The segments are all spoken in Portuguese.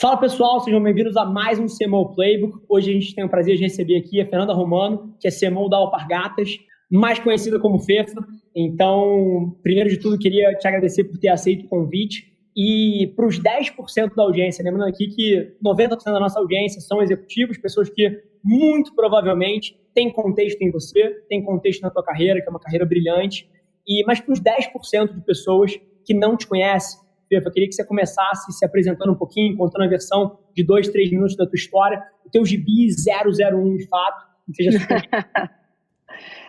Fala pessoal, sejam bem-vindos a mais um CMO Playbook. Hoje a gente tem o prazer de receber aqui a Fernanda Romano, que é CMO da Alpargatas, mais conhecida como Fefa. Então, primeiro de tudo, queria te agradecer por ter aceito o convite. E para os 10% da audiência, lembrando aqui que 90% da nossa audiência são executivos, pessoas que muito provavelmente têm contexto em você, têm contexto na tua carreira, que é uma carreira brilhante. Mas para os 10% de pessoas que não te conhecem, Fefa, eu queria que você começasse se apresentando um pouquinho, contando a versão de 2, 3 minutos da tua história, o teu gibi 001 de fato, que seja super...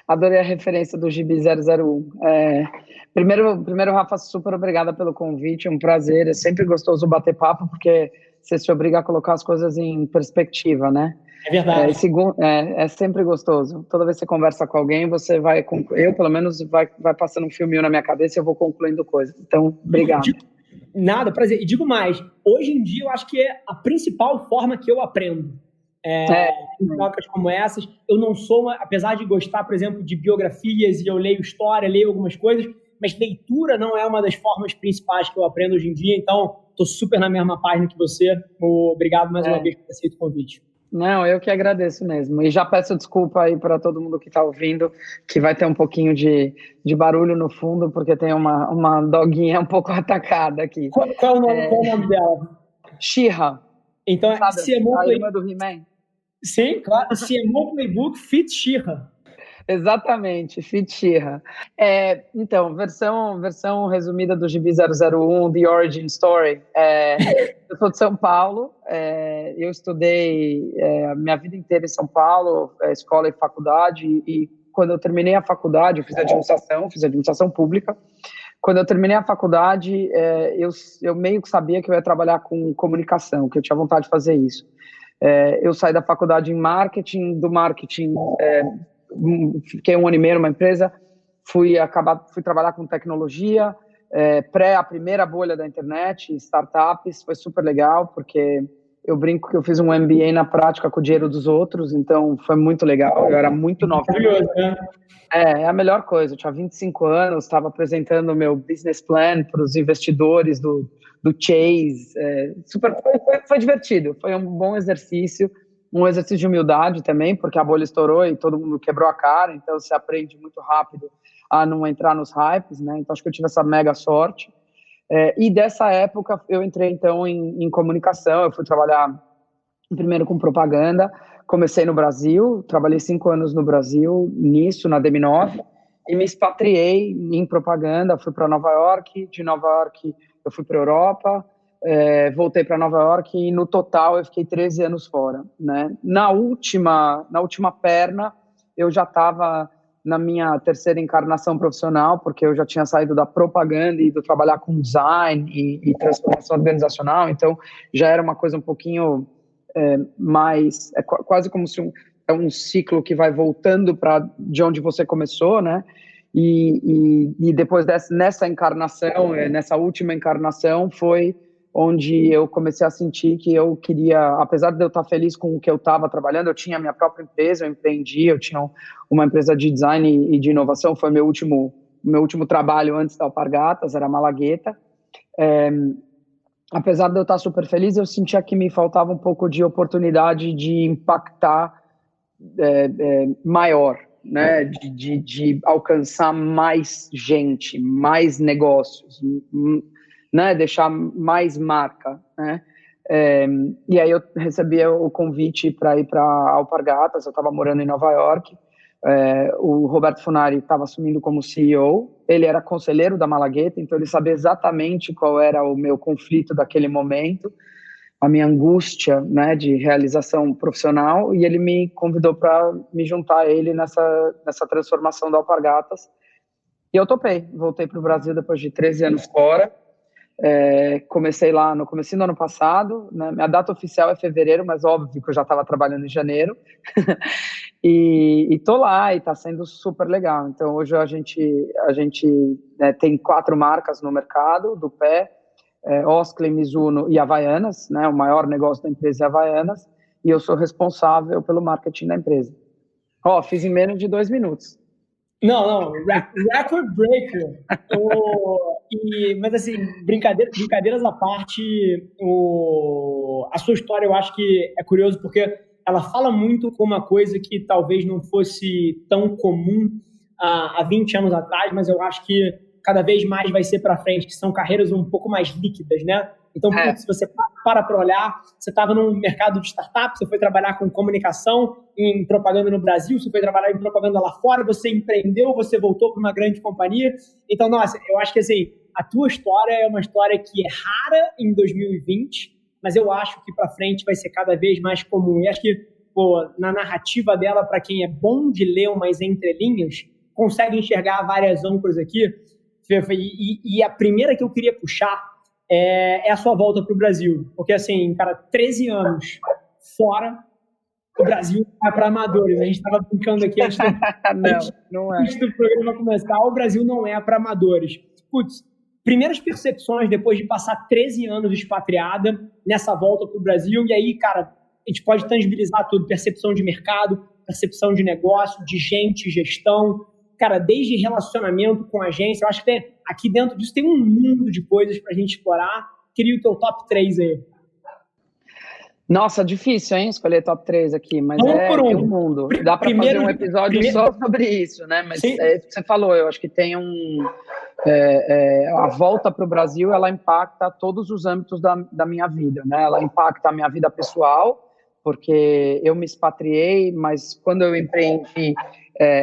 Adorei a referência do Gibi 001. Primeiro, Rafa, super obrigada pelo convite, é um prazer, é sempre gostoso bater papo, porque você se obriga a colocar as coisas em perspectiva, né? É verdade. É sempre gostoso. Toda vez que você conversa com alguém, você vai, eu pelo menos, vai passando um filminho na minha cabeça e eu vou concluindo coisas. Então, obrigado. Nada, prazer. E digo mais, hoje em dia eu acho que é a principal forma que eu aprendo. Em trocas como essas, eu não sou, apesar de gostar, por exemplo, de biografias e eu leio história, leio algumas coisas, mas leitura não é uma das formas principais que eu aprendo hoje em dia, então estou super na mesma página que você. Obrigado mais uma vez por ter aceito o convite. Não, eu que agradeço mesmo. E já peço desculpa aí para todo mundo que está ouvindo, que vai ter um pouquinho de barulho no fundo, porque tem uma doguinha um pouco atacada aqui. Qual é o nome dela? She-Ra. Então, sabe, a irmã do He-Man? Sim, claro. CMO Playbook Fit She-Ra. Exatamente, Fit She-Ra. Então, versão resumida do Gibi 001, The Origin Story. Eu sou de São Paulo, eu estudei a minha vida inteira em São Paulo, escola e faculdade, e quando eu terminei a faculdade, eu fiz administração pública. Quando eu terminei a faculdade, eu meio que sabia que eu ia trabalhar com comunicação, que eu tinha vontade de fazer isso. Eu saí da faculdade em marketing, do marketing fiquei 1 ano e meio numa empresa, fui trabalhar com tecnologia, a primeira bolha da internet, startups, foi super legal, porque eu brinco que eu fiz um MBA na prática com o dinheiro dos outros, então foi muito legal, eu era muito nova. É a melhor coisa, eu tinha 25 anos, estava apresentando o meu business plan para os investidores do Chase, foi divertido, foi um bom exercício, um exercício de humildade também, porque a bolha estourou e todo mundo quebrou a cara, então você aprende muito rápido a não entrar nos hypes, né? Então acho que eu tive essa mega sorte. E dessa época eu entrei então em comunicação, eu fui trabalhar primeiro com propaganda, comecei no Brasil, trabalhei 5 anos no Brasil, na DM9, e me expatriei em propaganda, fui para Nova York, de Nova York eu fui para a Europa, voltei para Nova York e no total eu fiquei 13 anos fora, né? Na última perna eu já estava na minha terceira encarnação profissional, porque eu já tinha saído da propaganda e do trabalhar com design e transformação organizacional, então já era uma coisa um pouquinho mais, quase como se um ciclo que vai voltando para de onde você começou, né? E depois nessa encarnação, nessa última encarnação, foi onde eu comecei a sentir que eu queria, apesar de eu estar feliz com o que eu estava trabalhando, eu tinha a minha própria empresa, eu empreendi, eu tinha uma empresa de design e de inovação, foi meu último trabalho antes da Alpargatas, era a Malagueta. Apesar de eu estar super feliz, eu sentia que me faltava um pouco de oportunidade de impactar maior, né? De alcançar mais gente, mais negócios, né? Deixar mais marca, né? E aí eu recebi o convite para ir para Alpargatas, eu estava morando em Nova York, o Roberto Funari estava assumindo como CEO, ele era conselheiro da Malagueta, então ele sabia exatamente qual era o meu conflito daquele momento, a minha angústia, né, de realização profissional, e ele me convidou para me juntar a ele nessa transformação da Alpargatas, e eu topei, voltei para o Brasil depois de 13 anos fora. Comecei lá no comecinho do ano passado, né? Minha data oficial é fevereiro, mas óbvio que eu já estava trabalhando em janeiro. E tô lá e está sendo super legal. Então hoje a gente né, tem 4 marcas no mercado do pé, Osklen, Mizuno e Havaianas, né? O maior negócio da empresa é Havaianas, e eu sou responsável pelo marketing da empresa. Fiz em menos de 2 minutos. Não, record breaker. Mas assim, brincadeiras à parte, a sua história eu acho que é curioso porque ela fala muito com uma coisa que talvez não fosse tão comum há 20 anos atrás, mas eu acho que cada vez mais vai ser para frente, que são carreiras um pouco mais líquidas, né? Então, se você para olhar, você estava no mercado de startup, você foi trabalhar com comunicação em propaganda no Brasil, você foi trabalhar em propaganda lá fora, você empreendeu, você voltou para uma grande companhia. Então, nossa, eu acho que assim, a tua história é uma história que é rara em 2020, mas eu acho que para frente vai ser cada vez mais comum. E acho que, na narrativa dela, para quem é bom de ler umas entrelinhas, consegue enxergar várias âncoras aqui. E a primeira que eu queria puxar é a sua volta para o Brasil. Porque, assim, cara, 13 anos fora, o Brasil não é para amadores. A gente estava brincando aqui antes do programa começar, o Brasil não é para amadores. Putz, primeiras percepções depois de passar 13 anos expatriada nessa volta para o Brasil. E aí, cara, a gente pode tangibilizar tudo. Percepção de mercado, percepção de negócio, de gente, gestão. Cara, desde relacionamento com agência, eu acho que aqui dentro disso tem um mundo de coisas para a gente explorar. Queria o teu top 3 aí. Nossa, difícil, hein, escolher top 3 aqui, mas tem um mundo. Dá para fazer um episódio só sobre isso, né? Mas você falou, eu acho que tem a volta para o Brasil, ela impacta todos os âmbitos da minha vida, né? Ela impacta a minha vida pessoal, porque eu me expatriei, mas quando eu empreendi,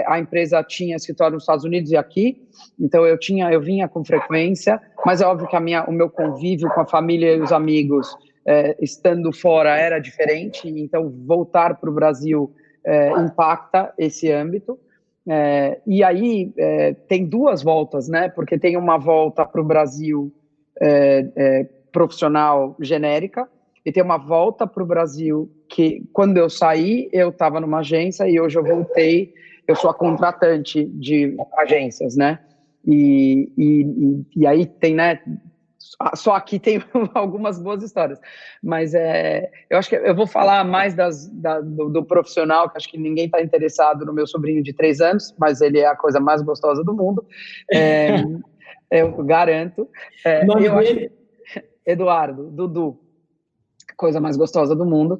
a empresa tinha escritório nos Estados Unidos e aqui, então eu vinha com frequência, mas é óbvio que o meu convívio com a família e os amigos, estando fora, era diferente, então voltar para o Brasil impacta esse âmbito. E aí tem duas voltas, né? Porque tem uma volta para o Brasil profissional genérica, e tem uma volta para o Brasil que, quando eu saí, eu estava numa agência e hoje eu voltei, eu sou a contratante de agências, né? E aí tem, né? Só aqui tem algumas boas histórias, mas eu acho que eu vou falar mais do profissional, que acho que ninguém está interessado no meu sobrinho de 3 anos, mas ele é a coisa mais gostosa do mundo, eu garanto. Acho Eduardo, Dudu, coisa mais gostosa do mundo.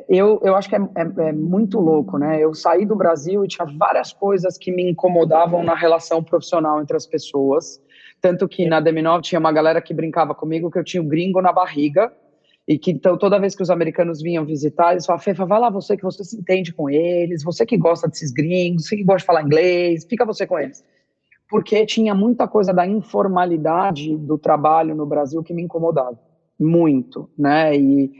Eu acho que é muito louco, né? Eu saí do Brasil e tinha várias coisas que me incomodavam na relação profissional entre as pessoas, tanto que na DM9 tinha uma galera que brincava comigo que eu tinha o gringo na barriga, e que então toda vez que os americanos vinham visitar, eles falavam: Fefa, vai lá você, que você se entende com eles, você que gosta desses gringos, você que gosta de falar inglês, fica você com eles. Porque tinha muita coisa da informalidade do trabalho no Brasil que me incomodava muito, né? E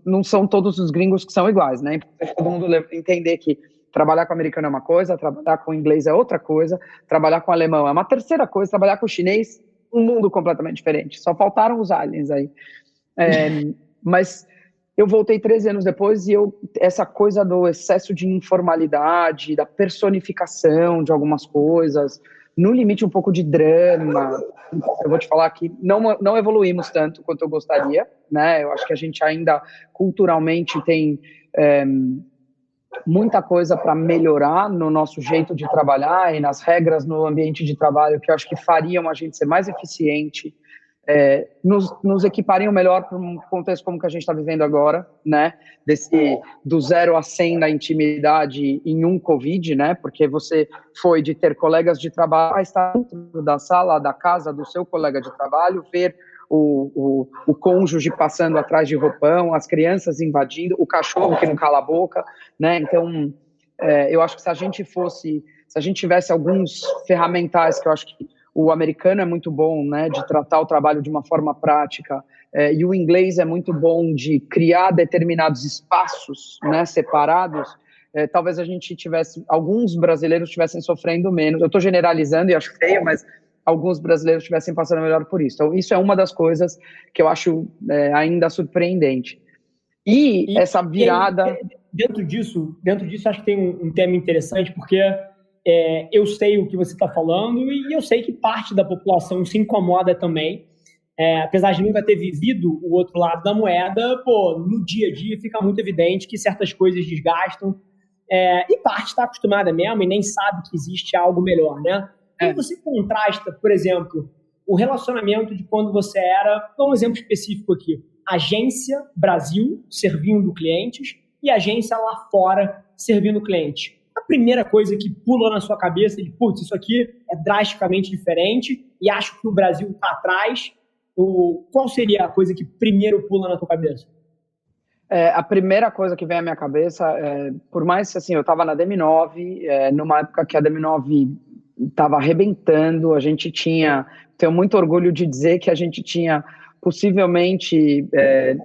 não são todos os gringos que são iguais, né? Todo mundo entender que trabalhar com americano é uma coisa, trabalhar com inglês é outra coisa, trabalhar com alemão é uma terceira coisa, trabalhar com chinês, um mundo completamente diferente. Só faltaram os aliens aí. Mas eu voltei 13 anos depois e essa coisa do excesso de informalidade, da personificação de algumas coisas, no limite um pouco de drama. Eu vou te falar que não evoluímos tanto quanto eu gostaria, né? Eu acho que a gente ainda culturalmente tem muita coisa para melhorar no nosso jeito de trabalhar e nas regras no ambiente de trabalho que eu acho que fariam a gente ser mais eficiente, nos equipariam melhor para um contexto como que a gente está vivendo agora, né? Do 0 a 100 da intimidade em um Covid, né? Porque você foi de ter colegas de trabalho a estar dentro da sala da casa do seu colega de trabalho, ver o cônjuge passando atrás de roupão, as crianças invadindo, o cachorro que não cala a boca, né? Então, eu acho que se a gente tivesse alguns ferramentais, que eu acho que o americano é muito bom, né, de tratar o trabalho de uma forma prática, e o inglês é muito bom de criar determinados espaços, né, separados, talvez alguns brasileiros estivessem sofrendo menos. Eu estou generalizando e acho feio, mas alguns brasileiros estivessem passando melhor por isso. Então, isso é uma das coisas que eu acho ainda surpreendente. E essa virada... Dentro disso, acho que tem um tema interessante, porque eu sei o que você está falando e eu sei que parte da população se incomoda também. Apesar de nunca ter vivido o outro lado da moeda, no dia a dia fica muito evidente que certas coisas desgastam, e parte está acostumada mesmo e nem sabe que existe algo melhor, né? E você contrasta, por exemplo, o relacionamento de quando você era, vou um exemplo específico aqui, agência Brasil, servindo clientes, e agência lá fora, servindo clientes. A primeira coisa que pula na sua cabeça de, putz, isso aqui é drasticamente diferente e acho que o Brasil está atrás. Qual seria a coisa que primeiro pula na tua cabeça? A primeira coisa que vem à minha cabeça, por mais que assim, eu estava na DM9, numa época que a DM9 estava arrebentando, a gente tenho muito orgulho de dizer que a gente tinha possivelmente,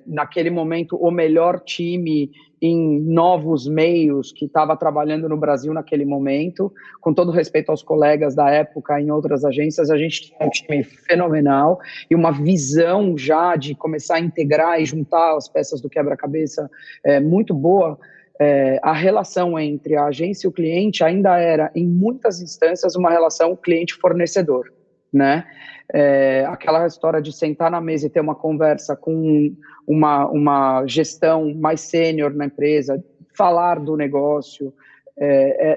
naquele momento, o melhor time em novos meios que estava trabalhando no Brasil naquele momento. Com todo respeito aos colegas da época em outras agências, a gente tinha um time fenomenal e uma visão já de começar a integrar e juntar as peças do quebra-cabeça muito boa. A relação entre a agência e o cliente ainda era, em muitas instâncias, uma relação cliente-fornecedor, né? Aquela história de sentar na mesa e ter uma conversa com uma gestão mais sênior na empresa, falar do negócio,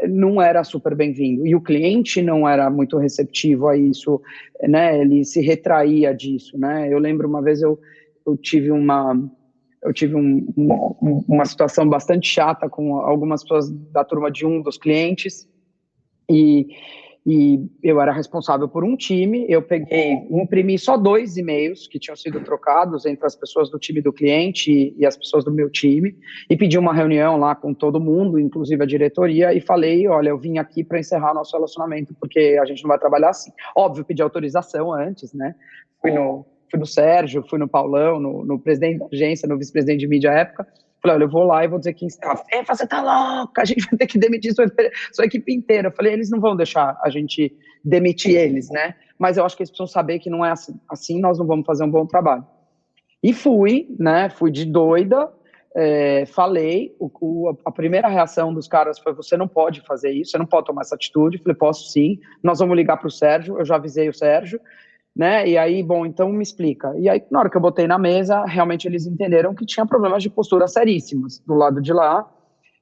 não era super bem-vindo. E o cliente não era muito receptivo a isso, né? Ele se retraía disso, né? Eu lembro uma vez eu tive uma situação bastante chata com algumas pessoas da turma de um dos clientes e eu era responsável por um time, eu imprimi só 2 e-mails que tinham sido trocados entre as pessoas do time do cliente e as pessoas do meu time, e pedi uma reunião lá com todo mundo, inclusive a diretoria, e falei, olha, eu vim aqui para encerrar nosso relacionamento, porque a gente não vai trabalhar assim. Óbvio, pedi autorização antes, né? Fui no Sérgio, fui no Paulão, no presidente da agência, no vice-presidente de mídia à época. Falei, olha, eu vou lá e vou dizer que você tá louca, a gente vai ter que demitir sua equipe inteira. Eu falei, eles não vão deixar a gente demitir eles, né? Mas eu acho que eles precisam saber que não é assim, nós não vamos fazer um bom trabalho. E fui, né? Fui de doida, falei, a primeira reação dos caras foi, você não pode fazer isso, você não pode tomar essa atitude. Eu falei, posso sim, nós vamos ligar para o Sérgio, eu já avisei o Sérgio, né? E aí, bom, então me explica. E aí, na hora que eu botei na mesa, realmente eles entenderam que tinha problemas de postura seríssimos do lado de lá,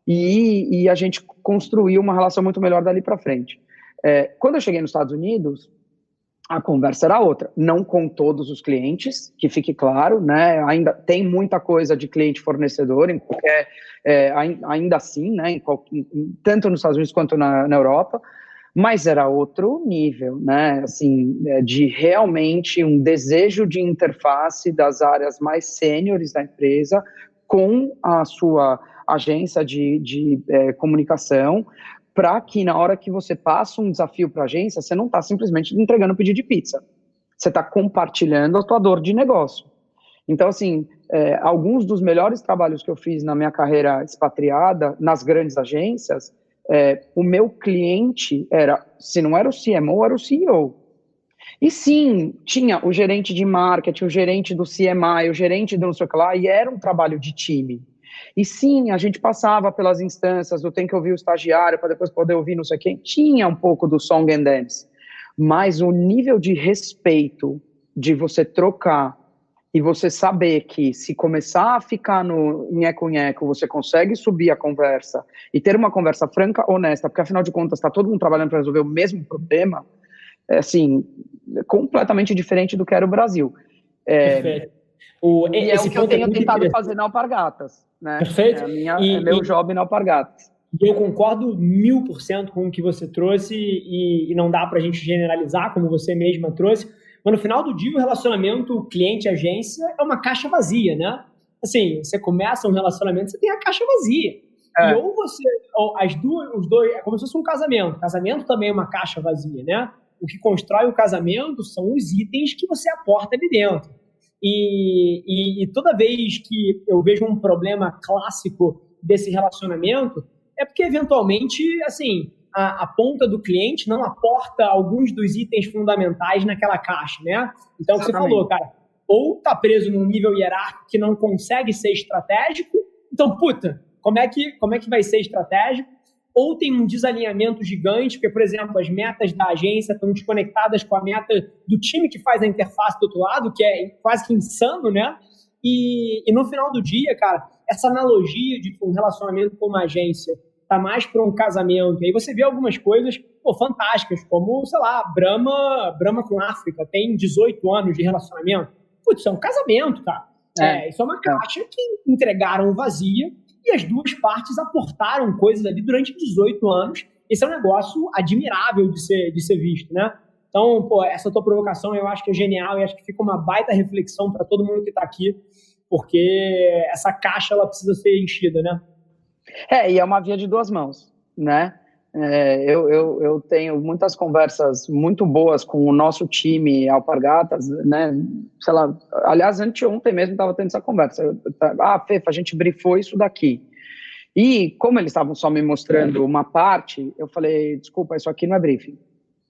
e a gente construiu uma relação muito melhor dali para frente. Quando eu cheguei nos Estados Unidos, a conversa era outra, não com todos os clientes, que fique claro, né? Ainda tem muita coisa de cliente fornecedor, ainda assim, né? Tanto nos Estados Unidos quanto na Europa, mas era outro nível, né? Assim, de realmente um desejo de interface das áreas mais sêniores da empresa com a sua agência de comunicação, para que na hora que você passa um desafio para a agência, você não está simplesmente entregando um pedido de pizza, você está compartilhando a tua dor de negócio. Então, assim, alguns dos melhores trabalhos que eu fiz na minha carreira expatriada, nas grandes agências, o meu cliente se não era o CMO, era o CEO. E sim, tinha o gerente de marketing, o gerente do CMI, o gerente do não sei o que lá, e era um trabalho de time. E sim, a gente passava pelas instâncias do tem que ouvir o estagiário para depois poder ouvir não sei quem. Tinha um pouco do song and dance, mas o nível de respeito de você trocar e você saber que se começar a ficar no nheco-nheco, você consegue subir a conversa e ter uma conversa franca, honesta, porque afinal de contas está todo mundo trabalhando para resolver o mesmo problema, assim, completamente diferente do que era o Brasil. Perfeito. É o que eu tenho tentado fazer na Alpargatas, né? Perfeito. Meu job na Alpargatas. E eu concordo 1000% com o que você trouxe e não dá para a gente generalizar, como você mesma trouxe. Mas no final do dia, o relacionamento cliente-agência é uma caixa vazia, né? Assim, você começa um relacionamento, você tem a caixa vazia. E os dois, é como se fosse um casamento. Casamento também é uma caixa vazia, né? O que constrói o casamento são os itens que você aporta ali dentro. E toda vez que eu vejo um problema clássico desse relacionamento, é porque, eventualmente, assim, a ponta do cliente não aporta alguns dos itens fundamentais naquela caixa, né? Então, o que você falou, cara, ou tá preso num nível hierárquico que não consegue ser estratégico, então, como é que vai ser estratégico? Ou tem um desalinhamento gigante, porque, por exemplo, as metas da agência estão desconectadas com a meta do time que faz a interface do outro lado, que é quase que insano, né? E no final do dia, cara, essa analogia de que um relacionamento com uma agência está tá mais para um casamento. E aí você vê algumas coisas fantásticas, como, sei lá, Brahma com África, tem 18 anos de relacionamento. Putz, isso é um casamento, cara. Isso é uma caixa que entregaram vazia e as duas partes aportaram coisas ali durante 18 anos. Esse é um negócio admirável de ser visto, né? Então, essa tua provocação eu acho que é genial e acho que fica uma baita reflexão para todo mundo que está aqui, porque essa caixa ela precisa ser enchida, né? E é uma via de duas mãos, né? Eu tenho muitas conversas muito boas com o nosso time Alpargatas, né? Sei lá, aliás, anteontem mesmo estava tendo essa conversa. Fefa, a gente brifou isso daqui. E como eles estavam só me mostrando uma parte, eu falei, desculpa, isso aqui não é briefing.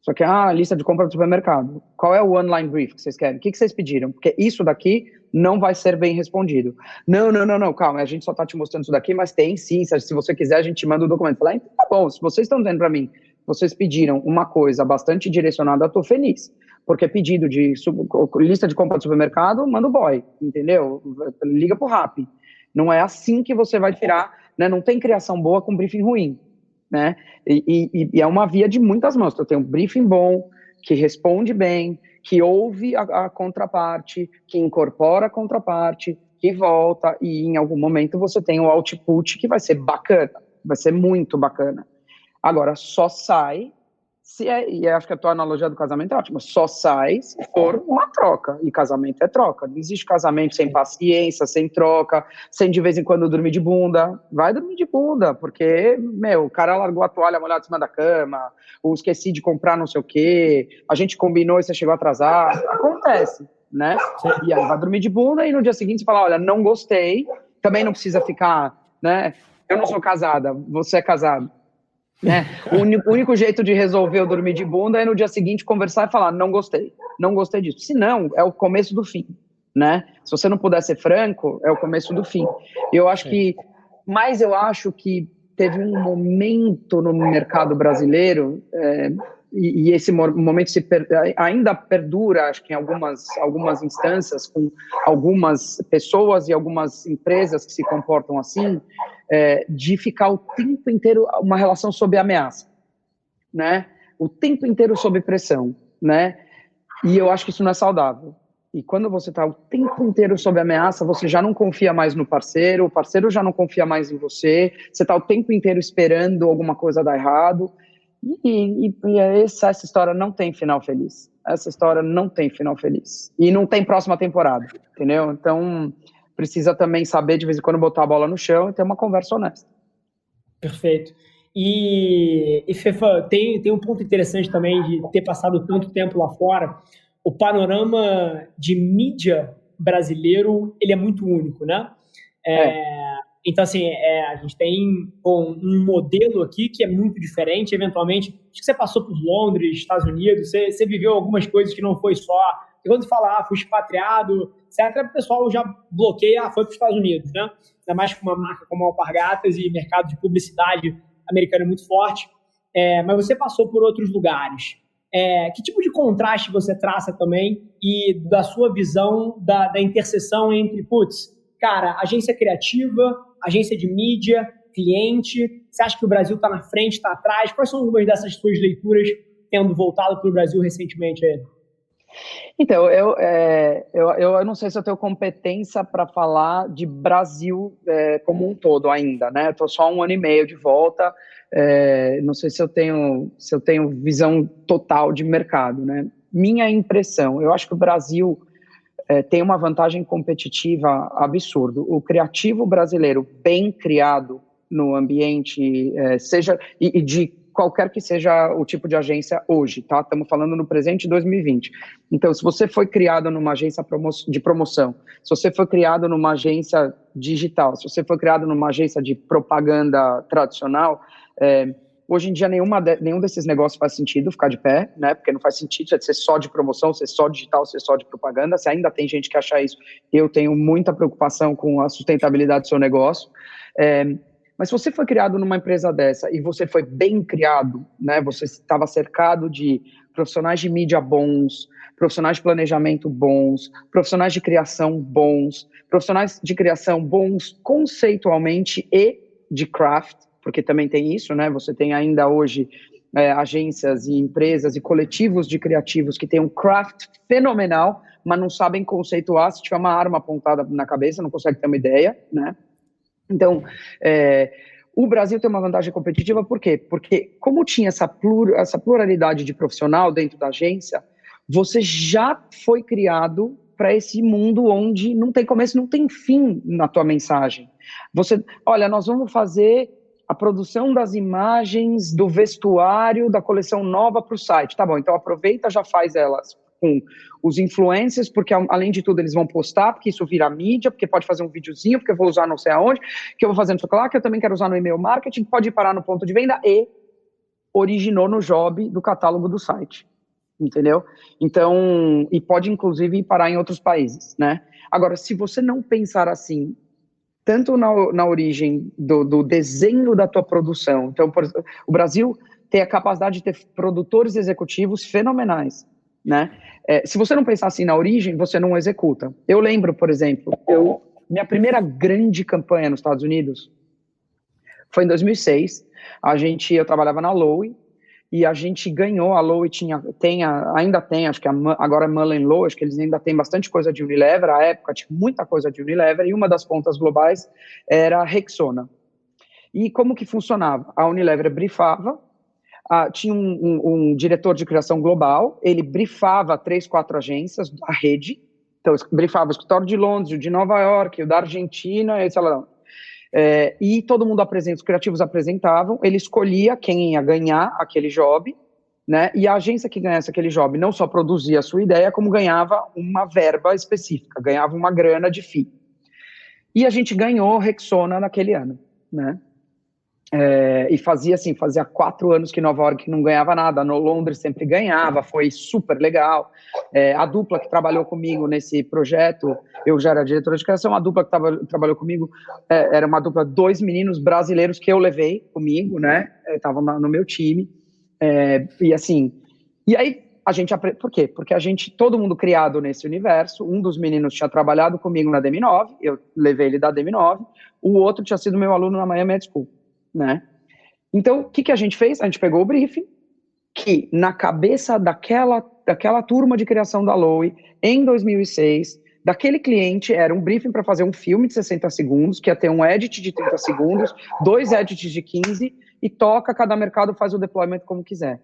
Isso aqui é a lista de compra do supermercado. Qual é o online brief que vocês querem? O que vocês pediram? Porque isso daqui não vai ser bem respondido. Não, calma, a gente só está te mostrando isso daqui, mas tem sim, se você quiser a gente te manda o documento. Eu falei, então tá bom, se vocês estão dizendo para mim, vocês pediram uma coisa bastante direcionada, eu estou feliz. Porque pedido de lista de compra do supermercado, manda o boy, entendeu? Liga pro Rappi. Não é assim que você vai tirar, né? Não tem criação boa com briefing ruim. Né? E é uma via de muitas mãos. Eu tenho um briefing bom, que responde bem, que ouve a contraparte, que incorpora a contraparte, que volta, e em algum momento você tem o output que vai ser bacana, vai ser muito bacana. Agora, só sai, e acho que a tua analogia do casamento é ótima, só sai se for uma troca, e casamento é troca. Não existe casamento sem paciência, sem troca, sem de vez em quando dormir de bunda. Vai dormir de bunda, porque, o cara largou a toalha molhada em cima da cama, ou esqueci de comprar não sei o quê, a gente combinou e você chegou atrasado. Acontece, né? E aí vai dormir de bunda, e no dia seguinte você fala, olha, não gostei, também não precisa ficar, né? Eu não sou casada, você é casado. Né? O único jeito de resolver eu dormir de bunda é no dia seguinte conversar e falar, não gostei disso. Se não, é o começo do fim, né? Se você não puder ser franco, é o começo do fim. Eu acho que teve um momento no mercado brasileiro, e esse momento ainda perdura, acho que em algumas instâncias, com algumas pessoas e algumas empresas que se comportam assim, de ficar o tempo inteiro uma relação sob ameaça, né? O tempo inteiro sob pressão, né? E eu acho que isso não é saudável. E quando você está o tempo inteiro sob ameaça, você já não confia mais no parceiro, o parceiro já não confia mais em você, você está o tempo inteiro esperando alguma coisa dar errado, e essa história não tem final feliz. Essa história não tem final feliz. E não tem próxima temporada, entendeu? Então, precisa também saber, de vez em quando, botar a bola no chão e ter uma conversa honesta. Perfeito. E Fefa, tem um ponto interessante também de ter passado tanto tempo lá fora. O panorama de mídia brasileiro, ele é muito único, né? Então, assim, a gente tem um modelo aqui que é muito diferente, eventualmente. Acho que você passou por Londres, Estados Unidos, você viveu algumas coisas que não foi só... E quando você fala, fui expatriado, etc., o pessoal já bloqueia, foi para os Estados Unidos, né? Ainda mais com uma marca como a Alpargatas e mercado de publicidade americano é muito forte. Mas você passou por outros lugares. Que tipo de contraste você traça também e da sua visão da interseção entre, cara, agência criativa, agência de mídia, cliente, você acha que o Brasil está na frente, está atrás? Quais são algumas dessas suas leituras tendo voltado para o Brasil recentemente aí? Então, eu não sei se eu tenho competência para falar de Brasil como um todo ainda, né? Estou só 1 ano e meio de volta, não sei se eu tenho visão total de mercado, né? Minha impressão, eu acho que o Brasil tem uma vantagem competitiva absurda. O criativo brasileiro bem criado no ambiente, seja e de qualquer que seja o tipo de agência hoje, tá? Estamos falando no presente 2020. Então, se você foi criado numa agência de promoção, se você foi criado numa agência digital, se você foi criado numa agência de propaganda tradicional, hoje em dia nenhum desses negócios faz sentido ficar de pé, né? Porque não faz sentido ser só de promoção, ser só digital, ser só de propaganda. Se ainda tem gente que acha isso, eu tenho muita preocupação com a sustentabilidade do seu negócio. Mas se você foi criado numa empresa dessa e você foi bem criado, né? Você estava cercado de profissionais de mídia bons, profissionais de planejamento bons, profissionais de criação bons conceitualmente e de craft, porque também tem isso, né? Você tem ainda hoje agências e empresas e coletivos de criativos que têm um craft fenomenal, mas não sabem conceituar. Se tiver uma arma apontada na cabeça, não consegue ter uma ideia, né? Então, o Brasil tem uma vantagem competitiva, por quê? Porque como tinha essa pluralidade de profissional dentro da agência, você já foi criado para esse mundo onde não tem começo, não tem fim na tua mensagem. Olha, nós vamos fazer a produção das imagens do vestuário da coleção nova para o site. Tá bom, então aproveita, já faz elas com os influencers, porque além de tudo eles vão postar, porque isso vira mídia, porque pode fazer um videozinho, porque eu vou usar não sei aonde, que eu vou fazer não sei o que lá, que eu também quero usar no e-mail marketing, pode parar no ponto de venda e originou no job do catálogo do site, entendeu? Então, e pode inclusive parar em outros países, né? Agora, se você não pensar assim, tanto na origem do desenho da tua produção, então, o Brasil tem a capacidade de ter produtores executivos fenomenais, né? Se você não pensar assim na origem, você não executa. Eu lembro, por exemplo, minha primeira grande campanha nos Estados Unidos foi em 2006. Eu trabalhava na Lowe, e a gente ganhou. A Lowe ainda tem, acho que agora é Mullen+Lowe, acho que eles ainda têm bastante coisa de Unilever. À época tinha muita coisa de Unilever, e uma das pontas globais era a Rexona. E como que funcionava? A Unilever briefava, tinha um diretor de criação global, ele briefava 3, 4 agências da rede, então briefava o escritório de Londres, o de Nova York, o da Argentina, etc. E todo mundo apresenta, os criativos apresentavam, ele escolhia quem ia ganhar aquele job, né? E a agência que ganhasse aquele job não só produzia a sua ideia, como ganhava uma verba específica, ganhava uma grana de FII. E a gente ganhou Rexona naquele ano, né? E fazia 4 anos que Nova York não ganhava nada, no Londres sempre ganhava, foi super legal. A dupla que trabalhou comigo nesse projeto, eu já era diretora de criação, a dupla que trabalhou comigo era uma dupla, 2 meninos brasileiros que eu levei comigo, né? Estavam no meu time. E aí a gente, por quê? Porque todo mundo criado nesse universo, um dos meninos tinha trabalhado comigo na DM9, eu levei ele da DM9, o outro tinha sido meu aluno na Miami Med School, né? Então, o que a gente fez? A gente pegou o briefing, que na cabeça daquela turma de criação da Lowe, em 2006, daquele cliente, era um briefing para fazer um filme de 60 segundos, que ia ter um edit de 30 segundos, 2 edits de 15, e cada mercado faz o deployment como quiser.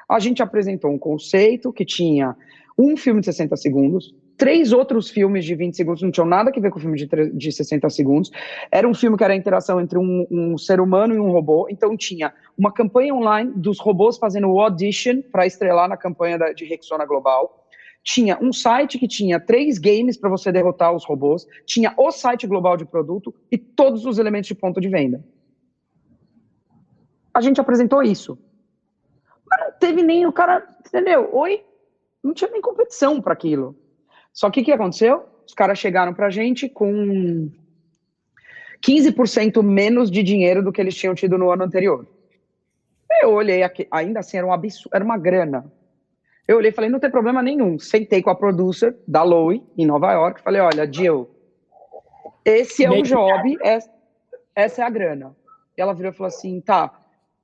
A gente apresentou um conceito que tinha um filme de 60 segundos, 3 outros filmes de 20 segundos, não tinham nada a ver com o filme de 60 segundos. Era um filme que era a interação entre um ser humano e um robô. Então tinha uma campanha online dos robôs fazendo o audition para estrelar na campanha de Rexona Global. Tinha um site que tinha 3 games para você derrotar os robôs. Tinha o site global de produto e todos os elementos de ponto de venda. A gente apresentou isso. Mas não teve nem o cara, entendeu? Não tinha nem competição para aquilo. Só que o que aconteceu? Os caras chegaram pra gente com 15% menos de dinheiro do que eles tinham tido no ano anterior. Eu olhei aqui, ainda assim era um absurdo, era uma grana. Eu olhei e falei, não tem problema nenhum. Sentei com a producer da Lowe, em Nova York, falei, olha, Jill, esse é o job, essa é a grana. E ela virou e falou assim, tá,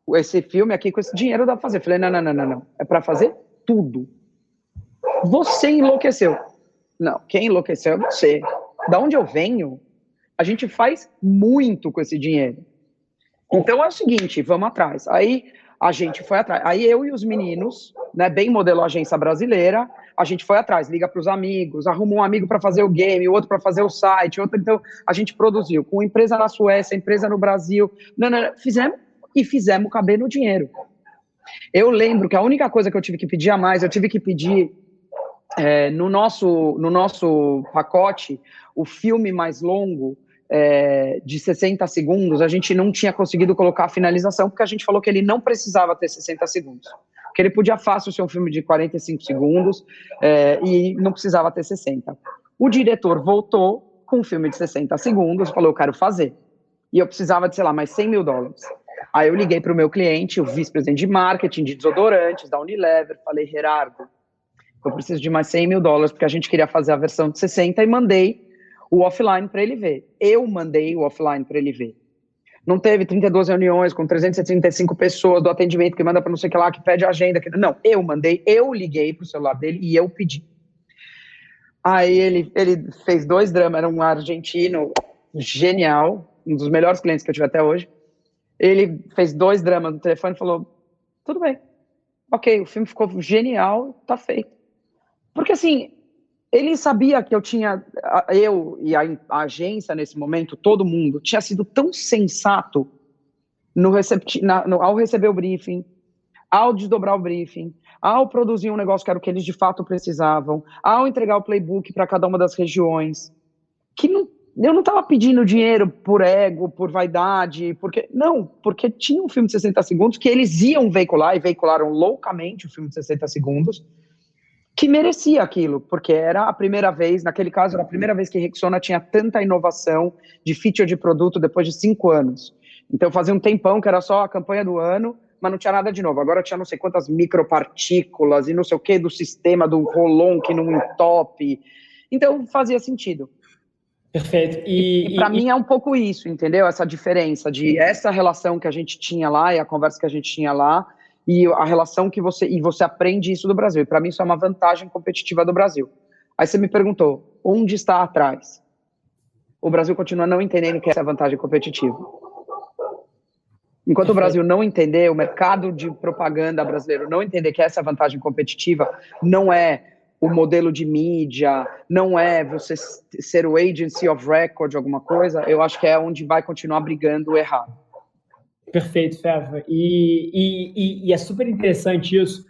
esse filme aqui com esse dinheiro dá pra fazer. Eu falei, não, é pra fazer tudo. Você enlouqueceu. Não, quem enlouqueceu é você. Da onde eu venho, a gente faz muito com esse dinheiro. Então é o seguinte, vamos atrás. Aí a gente foi atrás. Aí eu e os meninos, né, bem modelo agência brasileira, a gente foi atrás, liga para os amigos, arruma um amigo para fazer o game, outro para fazer o site, outro. Então a gente produziu com empresa na Suécia, empresa no Brasil. Fizemos caber no dinheiro. Eu lembro que a única coisa que eu tive que pedir a mais, eu tive que pedir no nosso pacote, o filme mais longo, de 60 segundos, a gente não tinha conseguido colocar a finalização, porque a gente falou que ele não precisava ter 60 segundos. Que ele podia fácil ser um filme de 45 segundos e não precisava ter 60. O diretor voltou com um filme de 60 segundos e falou, eu quero fazer. E eu precisava de, sei lá, mais $100 mil. Aí eu liguei para o meu cliente, o vice-presidente de marketing de desodorantes da Unilever, falei, Gerardo, eu preciso de mais $100 mil, porque a gente queria fazer a versão de 60 e mandei o offline para ele ver. Eu mandei o offline para ele ver. Não teve 32 reuniões com 375 pessoas do atendimento que manda para não sei o que lá, que pede agenda. Não, eu liguei pro celular dele e eu pedi. Aí ele fez 2 dramas, era um argentino genial, um dos melhores clientes que eu tive até hoje. Ele fez 2 dramas no telefone e falou, tudo bem, ok, o filme ficou genial, tá feito. Porque assim, ele sabia que eu e a agência nesse momento, todo mundo, tinha sido tão sensato ao receber o briefing, ao desdobrar o briefing, ao produzir um negócio que era o que eles de fato precisavam, ao entregar o playbook para cada uma das regiões, que eu não estava pedindo dinheiro por ego, por vaidade, porque tinha um filme de 60 segundos que eles iam veicular, e veicularam loucamente o filme de 60 segundos, que merecia aquilo, porque era a primeira vez, naquele caso, era a primeira vez que Rexona tinha tanta inovação de feature de produto depois de 5 anos. Então fazia um tempão que era só a campanha do ano, mas não tinha nada de novo. Agora tinha não sei quantas micropartículas e não sei o que do sistema do Rolon que não entope. Então fazia sentido. Perfeito. E para mim é um pouco isso, entendeu? Essa diferença de essa relação que a gente tinha lá e a conversa que a gente tinha lá e a relação que você aprende isso do Brasil. E para mim isso é uma vantagem competitiva do Brasil. Aí você me perguntou, onde está atrás? O Brasil continua não entendendo que essa é a vantagem competitiva. Enquanto o Brasil não entender, o mercado de propaganda brasileiro não entender que essa vantagem competitiva não é o modelo de mídia, não é você ser o agency of record de alguma coisa, eu acho que é onde vai continuar brigando errado. Perfeito, Feva. E é super interessante isso,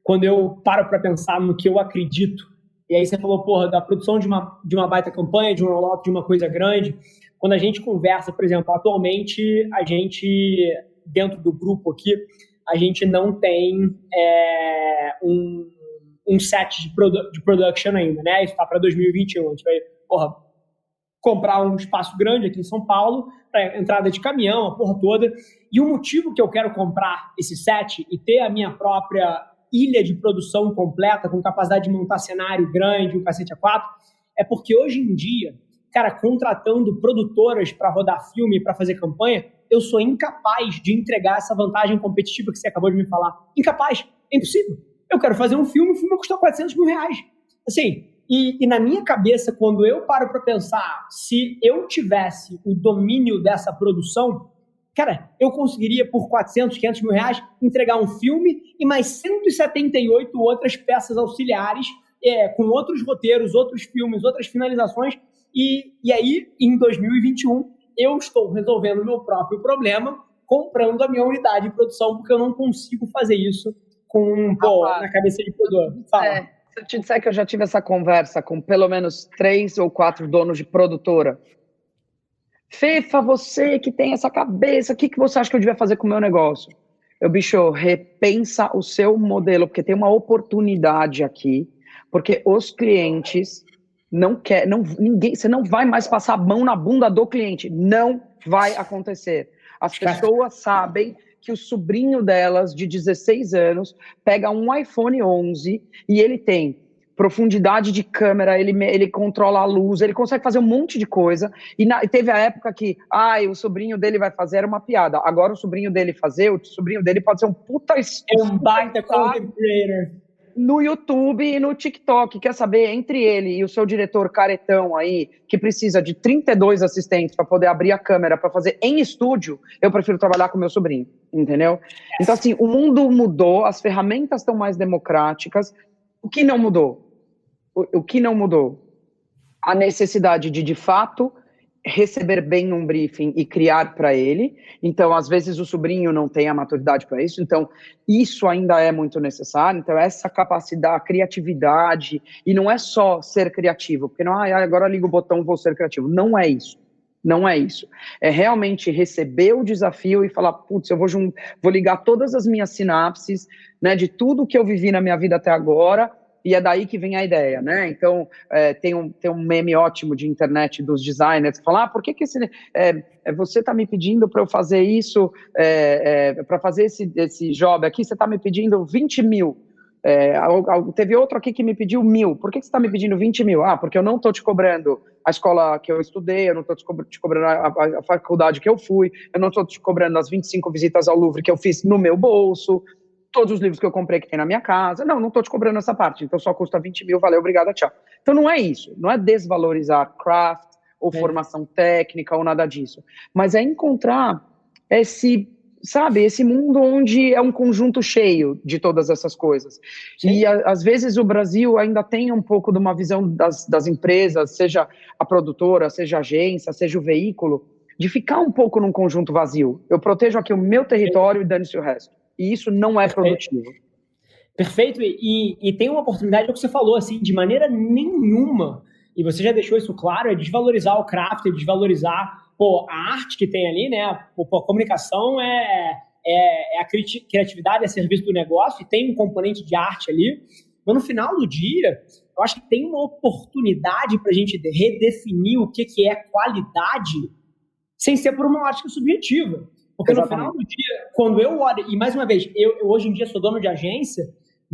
quando eu paro para pensar no que eu acredito. E aí você falou, porra, da produção de uma baita campanha, de um rollout de uma coisa grande. Quando a gente conversa, por exemplo, atualmente a gente, dentro do grupo aqui, a gente não tem um set de production ainda, né? Isso está para 2021. A gente vai, comprar um espaço grande aqui em São Paulo, para entrada de caminhão, a porra toda. E o motivo que eu quero comprar esse set e ter a minha própria ilha de produção completa, com capacidade de montar cenário grande, um cacete A4, é porque hoje em dia, cara, contratando produtoras para rodar filme, para fazer campanha, eu sou incapaz de entregar essa vantagem competitiva que você acabou de me falar. Incapaz. É impossível. Eu quero fazer um filme, o filme custa R$400 mil. Assim, e na minha cabeça, quando eu paro para pensar, se eu tivesse o domínio dessa produção, cara, eu conseguiria por 400, 500 mil reais entregar um filme e mais 178 outras peças auxiliares, com outros roteiros, outros filmes, outras finalizações. E aí, em 2021, eu estou resolvendo o meu próprio problema, comprando a minha unidade de produção, porque eu não consigo fazer isso na cabeça de produtor. Fala. Se eu te disser que eu já tive essa conversa com pelo menos 3 ou 4 donos de produtora. Fefa, você que tem essa cabeça, o que você acha que eu devia fazer com o meu negócio? Bicho, repensa o seu modelo, porque tem uma oportunidade aqui, porque os clientes você não vai mais passar a mão na bunda do cliente. Não vai acontecer. As pessoas sabem que o sobrinho delas, de 16 anos, pega um iPhone 11 e ele tem profundidade de câmera, ele controla a luz, ele consegue fazer um monte de coisa. E teve a época que, o sobrinho dele vai fazer, era uma piada. Agora o sobrinho dele pode ser um puta... um baita content creator. No YouTube e no TikTok, quer saber, entre ele e o seu diretor caretão aí, que precisa de 32 assistentes para poder abrir a câmera para fazer em estúdio, eu prefiro trabalhar com meu sobrinho, entendeu? Então, assim, o mundo mudou, as ferramentas estão mais democráticas. O que não mudou? O que não mudou? A necessidade de fato, receber bem um briefing e criar para ele. Então, às vezes, o sobrinho não tem a maturidade para isso. Então, isso ainda é muito necessário. Então, essa capacidade, a criatividade, e não é só ser criativo, porque não, agora ligo o botão, vou ser criativo. Não é isso. Não é isso. É realmente receber o desafio e falar, putz, eu vou ligar todas as minhas sinapses, né, de tudo que eu vivi na minha vida até agora, e é daí que vem a ideia, né? Então, tem um meme ótimo de internet dos designers que fala, por que você está me pedindo para eu fazer isso, para fazer esse job aqui, você está me pedindo 20 mil. Teve outro aqui que me pediu 1.000. Por que você está me pedindo 20 mil? Porque eu não estou te cobrando a escola que eu estudei, eu não estou te cobrando a faculdade que eu fui, eu não estou te cobrando as 25 visitas ao Louvre que eu fiz no meu bolso, todos os livros que eu comprei que tem na minha casa. Não estou te cobrando essa parte, então só custa 20 mil, valeu, obrigada, tchau. Então não é isso, não é desvalorizar craft ou formação técnica ou nada disso, mas é encontrar esse mundo onde é um conjunto cheio de todas essas coisas. Sim. E às vezes o Brasil ainda tem um pouco de uma visão das empresas, seja a produtora, seja a agência, seja o veículo, de ficar um pouco num conjunto vazio. Eu protejo aqui o meu território e dane-se o resto. E isso não é produtivo. Perfeito. E tem uma oportunidade, é o que você falou, assim, de maneira nenhuma, e você já deixou isso claro, é desvalorizar o craft, é desvalorizar a arte que tem ali, né? A comunicação é a criatividade, é serviço do negócio, e tem um componente de arte ali. Mas no final do dia, eu acho que tem uma oportunidade para a gente redefinir o que é qualidade sem ser por uma ótica subjetiva. Porque no final do dia, quando eu olho, e mais uma vez, eu hoje em dia sou dono de agência,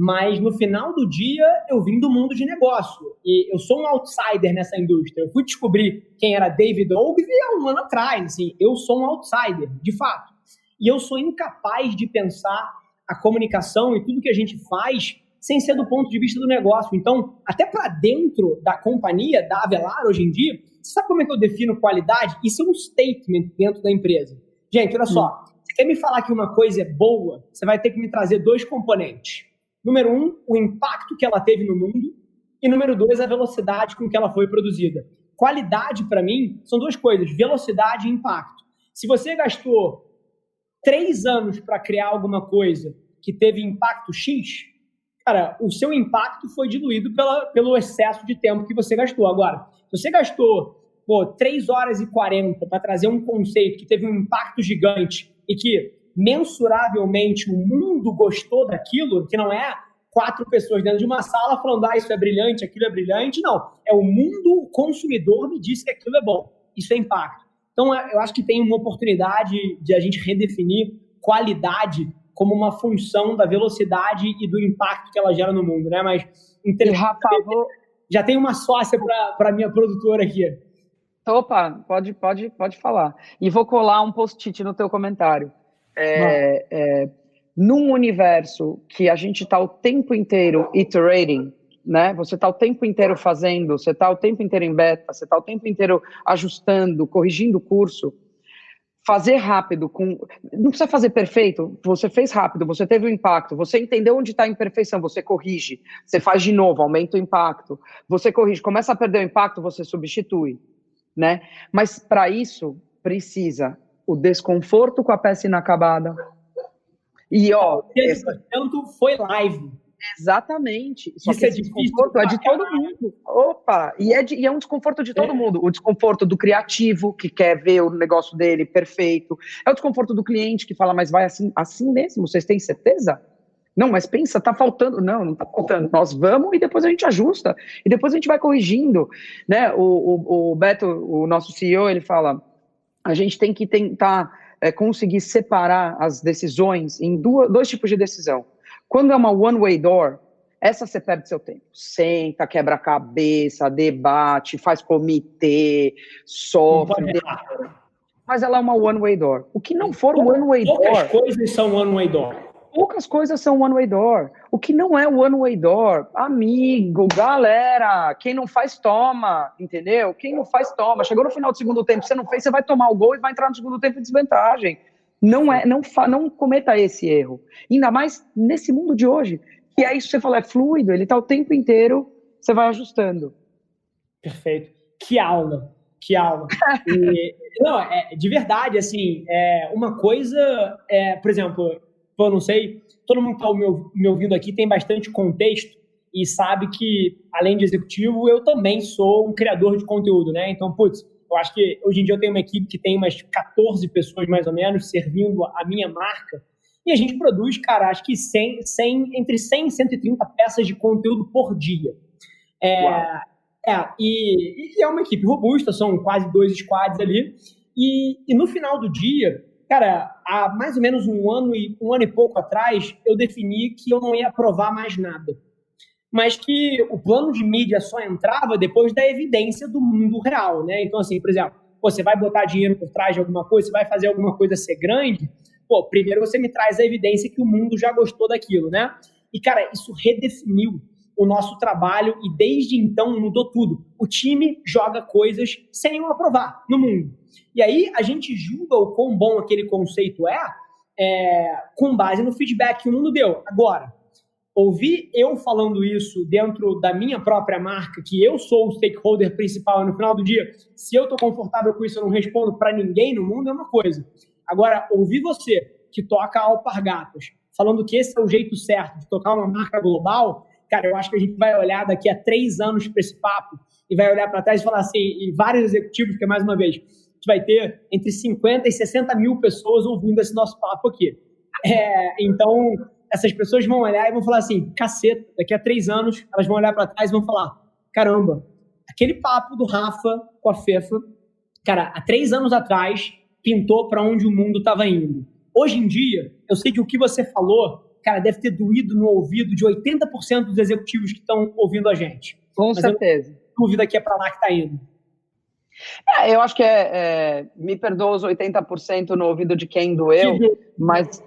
mas no final do dia eu vim do mundo de negócio e eu sou um outsider nessa indústria. Eu fui descobrir quem era David Ogilvy há um ano atrás. Assim, eu sou um outsider, de fato. E eu sou incapaz de pensar a comunicação e tudo que a gente faz sem ser do ponto de vista do negócio. Então, até para dentro da companhia, da Avelar hoje em dia, você sabe como é que eu defino qualidade? Isso é um statement dentro da empresa. Gente, olha só, você quer me falar que uma coisa é boa, você vai ter que me trazer 2 componentes. Número 1, o impacto que ela teve no mundo. E número 2, a velocidade com que ela foi produzida. Qualidade, para mim, são 2 coisas, velocidade e impacto. Se você gastou 3 anos para criar alguma coisa que teve impacto X, cara, o seu impacto foi diluído pelo excesso de tempo que você gastou. Agora, se você gastou 3 horas e 40 para trazer um conceito que teve um impacto gigante e que mensuravelmente o mundo gostou daquilo, que não é 4 pessoas dentro de uma sala falando, isso é brilhante, aquilo é brilhante, não. É o mundo, o consumidor me disse que aquilo é bom. Isso é impacto. Então, eu acho que tem uma oportunidade de a gente redefinir qualidade como uma função da velocidade e do impacto que ela gera no mundo, né? Mas, já tem uma sócia para a minha produtora aqui. Opa, pode falar. E vou colar um post-it no teu comentário. Num universo que a gente está o tempo inteiro iterating, né? Você está o tempo inteiro fazendo, você está o tempo inteiro em beta, você está o tempo inteiro ajustando, corrigindo o curso. Fazer rápido, não precisa fazer perfeito, você fez rápido, você teve um impacto, você entendeu onde está a imperfeição, você corrige, você faz de novo, aumenta o impacto, você corrige, começa a perder o impacto, você substitui, né? Mas para isso precisa o desconforto com a peça inacabada. E tanto foi live. Exatamente. Só que esse desconforto é de todo mundo. Opa! E é um desconforto de todo mundo. O desconforto do criativo, que quer ver o negócio dele perfeito. É o desconforto do cliente, que fala, mas vai assim mesmo? Vocês têm certeza? Não, mas pensa, tá faltando. Não tá faltando. Nós vamos e depois a gente ajusta. E depois a gente vai corrigindo. Né? O Beto, o nosso CEO, ele fala, a gente tem que tentar conseguir separar as decisões em 2 tipos de decisão. Quando é uma one-way door, essa você perde seu tempo. Senta, quebra a cabeça, debate, faz comitê, sofre. Mas ela é uma one-way door. O que não for one-way door... Poucas coisas são one-way door. Poucas coisas são one-way door. O que não é one-way door, amigo, galera, quem não faz, toma, entendeu? Quem não faz, toma. Chegou no final do segundo tempo, você não fez, você vai tomar o gol e vai entrar no segundo tempo em desvantagem. Não cometa esse erro. Ainda mais nesse mundo de hoje, que é isso que você falou, é fluido, ele está o tempo inteiro, você vai ajustando. Perfeito. Que aula. Não, de verdade, assim, uma coisa, por exemplo, eu não sei, todo mundo que está me ouvindo aqui tem bastante contexto e sabe que, além de executivo, eu também sou um criador de conteúdo, né? Então, eu acho que hoje em dia eu tenho uma equipe que tem umas 14 pessoas, mais ou menos, servindo a minha marca. E a gente produz, cara, acho que entre 100 e 130 peças de conteúdo por dia. E é uma equipe robusta, são quase 2 squads ali. E no final do dia, Cara, há mais ou menos um ano e pouco atrás, eu defini que eu não ia aprovar mais nada. Mas que o plano de mídia só entrava depois da evidência do mundo real, né? Então, assim, por exemplo, você vai botar dinheiro por trás de alguma coisa, você vai fazer alguma coisa ser grande, primeiro você me traz a evidência que o mundo já gostou daquilo, né? E, cara, isso redefiniu o nosso trabalho e desde então mudou tudo. O time joga coisas sem eu aprovar no mundo. E aí a gente julga o quão bom aquele conceito com base no feedback que o mundo deu. Agora, ouvir eu falando isso dentro da minha própria marca, que eu sou o stakeholder principal, e no final do dia, se eu estou confortável com isso, eu não respondo para ninguém no mundo, é uma coisa. Agora, ouvir você, que toca Alpargatas, falando que esse é o jeito certo de tocar uma marca global, cara, eu acho que a gente vai olhar daqui a 3 anos para esse papo e vai olhar para trás e falar assim, e vários executivos, que mais uma vez, a gente vai ter entre 50 e 60 mil pessoas ouvindo esse nosso papo aqui. Então, essas pessoas vão olhar e vão falar assim, caceta, daqui a 3 anos, elas vão olhar para trás e vão falar, caramba, aquele papo do Rafa com a Fefa, cara, há 3 anos atrás, pintou para onde o mundo estava indo. Hoje em dia, eu sei que o que você falou, cara, deve ter doído no ouvido de 80% dos executivos que estão ouvindo a gente. Com certeza. Eu não tenho dúvida que é para lá que está indo. Eu acho que me perdoa os 80% no ouvido de quem doeu, mas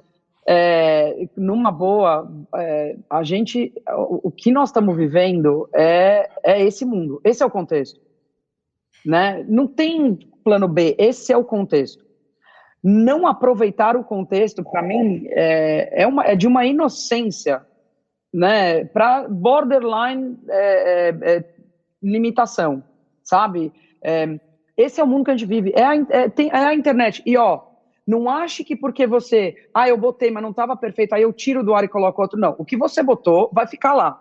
numa boa, a gente, o que nós estamos vivendo é esse mundo, esse é o contexto, né? Não tem plano B, esse é o contexto. Não aproveitar o contexto, para mim, é de uma inocência, né? Para borderline limitação, sabe? Esse é o mundo que a gente vive, é a internet. E, não ache que porque você... eu botei, mas não estava perfeito, aí eu tiro do ar e coloco outro. Não, o que você botou vai ficar lá.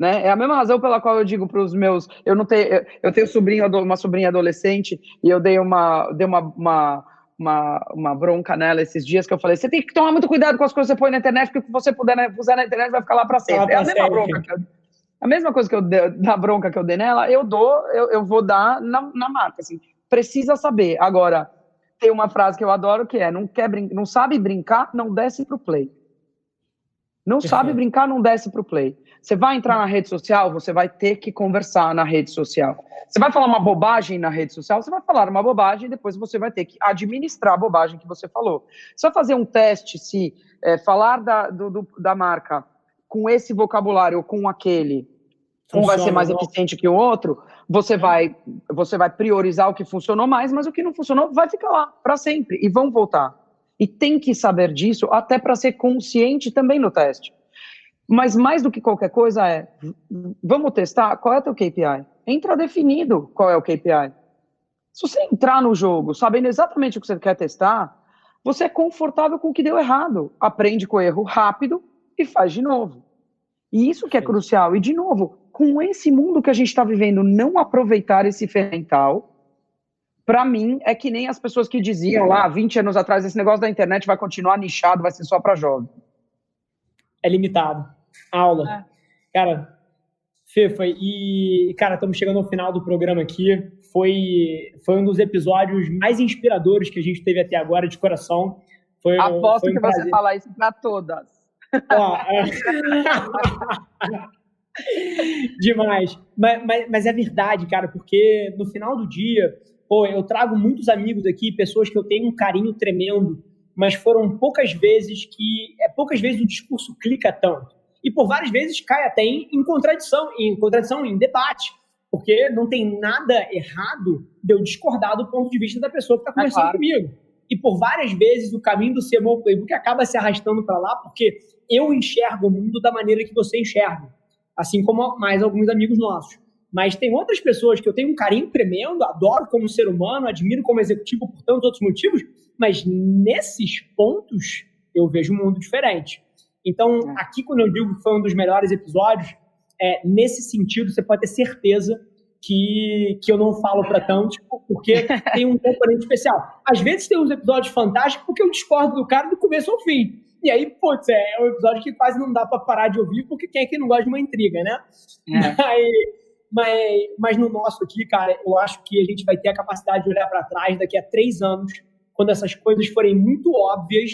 Né? É a mesma razão pela qual eu digo para os meus... Eu tenho uma sobrinha adolescente e eu dei uma bronca nela esses dias, que eu falei, você tem que tomar muito cuidado com as coisas que você põe na internet, porque o que você puder usar na internet vai ficar lá para sempre. É a mesma bronca a mesma coisa que eu dei, da bronca que eu dei nela, eu vou dar na marca, assim, precisa saber. Agora, tem uma frase que eu adoro, que não sabe brincar, não desce pro play. Não sabe brincar, não desce pro play. Você vai entrar na rede social, você vai ter que conversar na rede social. Você vai falar uma bobagem na rede social, você vai falar uma bobagem e depois você vai ter que administrar a bobagem que você falou. Você vai fazer um teste, se falar da marca com esse vocabulário ou com aquele, um vai ser mais eficiente que o outro, você vai priorizar o que funcionou mais, mas o que não funcionou vai ficar lá para sempre e vão voltar. E tem que saber disso até para ser consciente também no teste. Mas mais do que qualquer coisa vamos testar? Qual é o teu KPI? Entra definido qual é o KPI. Se você entrar no jogo sabendo exatamente o que você quer testar, você é confortável com o que deu errado. Aprende com o erro rápido e faz de novo. E isso que é crucial. E, de novo, com esse mundo que a gente está vivendo, não aproveitar esse ferramental, para mim, é que nem as pessoas que diziam lá, 20 anos atrás, esse negócio da internet vai continuar nichado, vai ser só para jovem. É limitado. Aula. Cara, Fefa, cara, estamos chegando ao final do programa aqui. Foi um dos episódios mais inspiradores que a gente teve até agora, de coração. Aposto que você fala isso para todas. Demais. Mas é verdade, cara, porque no final do dia, eu trago muitos amigos aqui, pessoas que eu tenho um carinho tremendo, mas foram poucas vezes o discurso clica tanto. E por várias vezes cai até em contradição, em debate, porque não tem nada errado de eu discordar do ponto de vista da pessoa que está conversando comigo. E por várias vezes o caminho do CMO Playbook acaba se arrastando para lá, porque eu enxergo o mundo da maneira que você enxerga, assim como mais alguns amigos nossos. Mas tem outras pessoas que eu tenho um carinho tremendo, adoro como ser humano, admiro como executivo por tantos outros motivos, mas nesses pontos eu vejo um mundo diferente. Então, aqui quando eu digo que foi um dos melhores episódios, nesse sentido você pode ter certeza que eu não falo para tantos, porque tem um componente especial. Às vezes tem uns episódios fantásticos porque eu discordo do cara do começo ao fim. E aí, é um episódio que quase não dá para parar de ouvir, porque quem é que não gosta de uma intriga, né? Mas no nosso aqui, cara, eu acho que a gente vai ter a capacidade de olhar para trás daqui a 3 anos quando essas coisas forem muito óbvias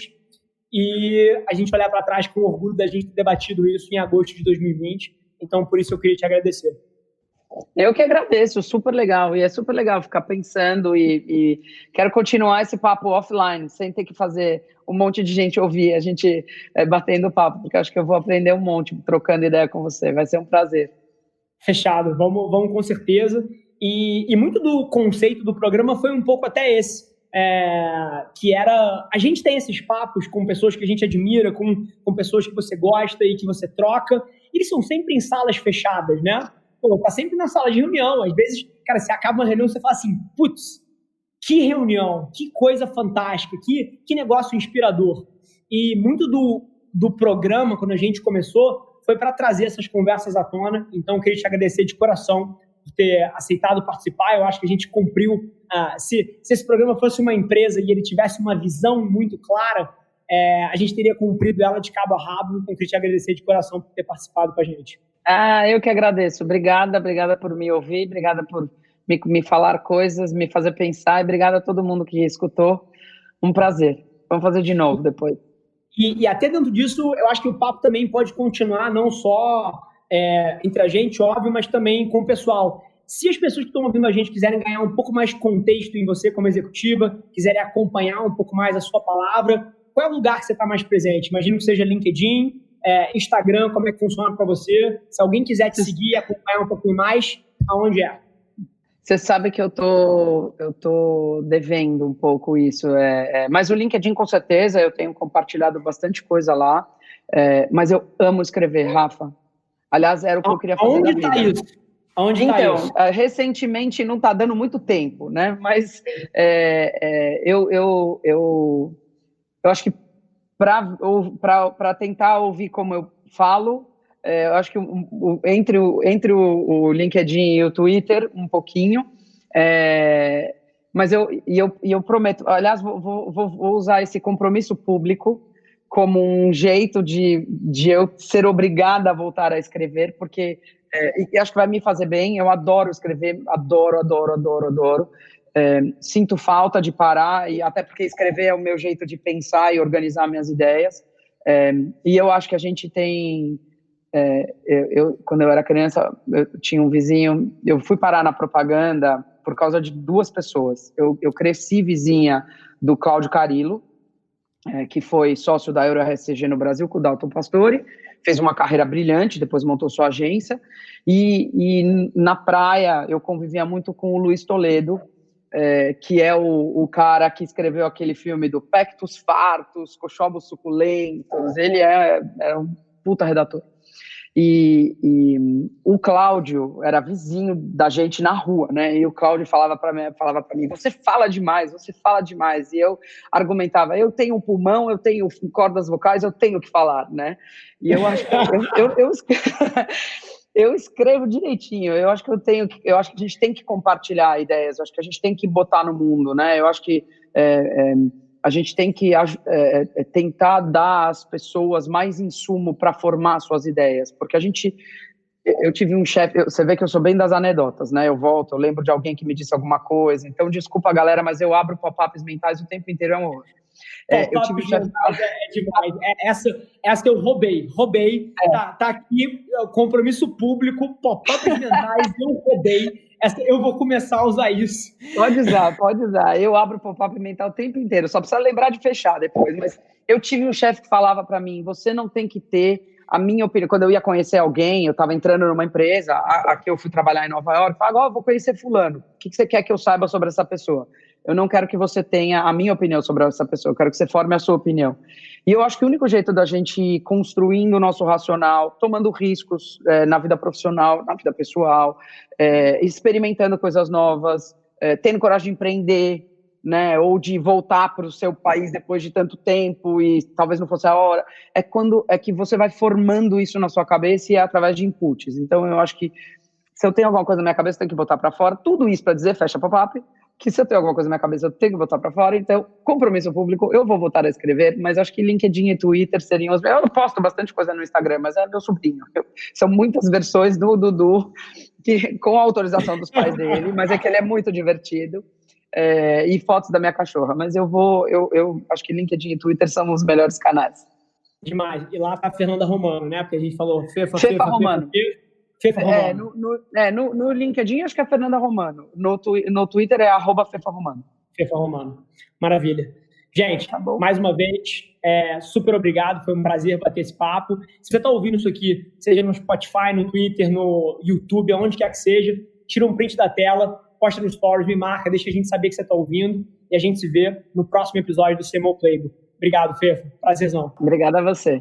e a gente olhar para trás com orgulho da gente ter debatido isso em agosto de 2020. Então, por isso eu queria te agradecer. Eu que agradeço, super legal, e é super legal ficar pensando e quero continuar esse papo offline, sem ter que fazer um monte de gente ouvir, a gente batendo papo, porque acho que eu vou aprender um monte, trocando ideia com você, vai ser um prazer. Fechado, vamos com certeza, e muito do conceito do programa foi um pouco até esse, que era, a gente tem esses papos com pessoas que a gente admira, com pessoas que você gosta e que você troca, e eles são sempre em salas fechadas, né? Pô, tá sempre na sala de reunião. Às vezes, cara, você acaba uma reunião e você fala assim, putz, que reunião, que coisa fantástica, que negócio inspirador. E muito do programa, quando a gente começou, foi para trazer essas conversas à tona. Então, eu queria te agradecer de coração por ter aceitado participar. Eu acho que a gente cumpriu. Se esse programa fosse uma empresa e ele tivesse uma visão muito clara, a gente teria cumprido ela de cabo a rabo. Então, eu queria te agradecer de coração por ter participado com a gente. Eu que agradeço. Obrigada por me ouvir, obrigada por me falar coisas, me fazer pensar, e obrigada a todo mundo que escutou. Um prazer. Vamos fazer de novo depois. E até dentro disso, eu acho que o papo também pode continuar, não só entre a gente, óbvio, mas também com o pessoal. Se as pessoas que estão ouvindo a gente quiserem ganhar um pouco mais de contexto em você como executiva, quiserem acompanhar um pouco mais a sua palavra, qual é o lugar que você está mais presente? Imagino que seja LinkedIn, Instagram, como é que funciona para você? Se alguém quiser te seguir e acompanhar um pouquinho mais, aonde é? Você sabe que eu tô devendo um pouco isso, mas o LinkedIn com certeza, eu tenho compartilhado bastante coisa lá, mas eu amo escrever, Rafa. Aliás, era o que eu queria fazer Onde está isso? Onde está isso? Recentemente não está dando muito tempo, né? Mas eu acho que para tentar ouvir como eu falo, eu acho que entre o LinkedIn e o Twitter, um pouquinho, mas eu prometo, aliás, vou usar esse compromisso público como um jeito de eu ser obrigada a voltar a escrever, porque acho que vai me fazer bem. Eu adoro escrever, adoro. Sinto falta de parar, e até porque escrever é o meu jeito de pensar e organizar minhas ideias, e eu acho que a gente tem... quando eu era criança, eu tinha um vizinho, eu fui parar na propaganda por causa de duas pessoas. Eu cresci vizinha do Cláudio Carilo, que foi sócio da EuroRCG no Brasil, com o Dalton Pastore, fez uma carreira brilhante, depois montou sua agência, e na praia eu convivia muito com o Luiz Toledo, que é o cara que escreveu aquele filme do Pectus Fartus, Cochobos Suculentos. Ele é um puta redator. E o Cláudio era vizinho da gente na rua, né? E o Cláudio falava para mim, você fala demais. E eu argumentava, eu tenho um pulmão, eu tenho cordas vocais, eu tenho que falar, né? E eu acho que eu escrevo direitinho. Eu acho que a gente tem que compartilhar ideias. Eu acho que a gente tem que botar no mundo, né? Eu acho que a gente tem que tentar dar às pessoas mais insumo para formar suas ideias, porque eu tive um chefe, você vê que eu sou bem das anedotas, né? Eu lembro de alguém que me disse alguma coisa, então desculpa, galera, mas eu abro pop-ups mentais o tempo inteiro, é um horror. Eu tive um chefe... demais. Essa eu roubei. Tá aqui, compromisso público, pop-ups mentais, eu roubei. Eu vou começar a usar isso. Pode usar. Eu abro o pop-up mental o tempo inteiro, só precisa lembrar de fechar depois. Mas eu tive um chefe que falava para mim, você não tem que ter a minha opinião. Quando eu ia conhecer alguém, eu estava entrando numa empresa, aqui eu fui trabalhar em Nova York, falava, agora eu vou conhecer fulano, o que você quer que eu saiba sobre essa pessoa? Eu não quero que você tenha a minha opinião sobre essa pessoa, eu quero que você forme a sua opinião. E eu acho que o único jeito da gente ir construindo o nosso racional, tomando riscos na vida profissional, na vida pessoal, experimentando coisas novas, tendo coragem de empreender, né, ou de voltar para o seu país depois de tanto tempo e talvez não fosse a hora, é que você vai formando isso na sua cabeça e é através de inputs. Então eu acho que se eu tenho alguma coisa na minha cabeça, eu tenho que botar para fora, tudo isso para dizer, fecha pop-up, que se eu tenho alguma coisa na minha cabeça, eu tenho que botar para fora. Então, compromisso público, eu vou voltar a escrever, mas acho que LinkedIn e Twitter seriam os... Eu posto bastante coisa no Instagram, mas é meu sobrinho. São muitas versões do Dudu, com a autorização dos pais dele, mas é que ele é muito divertido. e fotos da minha cachorra. Mas eu acho que LinkedIn e Twitter são os melhores canais. Demais. E lá tá a Fernanda Romano, né? Porque a gente falou Fefa Romano. Fefa Romano. No LinkedIn acho que é a Fernanda Romano. No Twitter é @Fefa Romano. Fefa Romano. Maravilha. Gente, tá mais uma vez, super obrigado. Foi um prazer bater esse papo. Se você está ouvindo isso aqui, seja no Spotify, no Twitter, no YouTube, aonde quer que seja, tira um print da tela, posta no Stories, me marca, deixa a gente saber que você está ouvindo e a gente se vê no próximo episódio do CMO Playbook. Obrigado, Fefa. Prazerzão. Obrigada a você.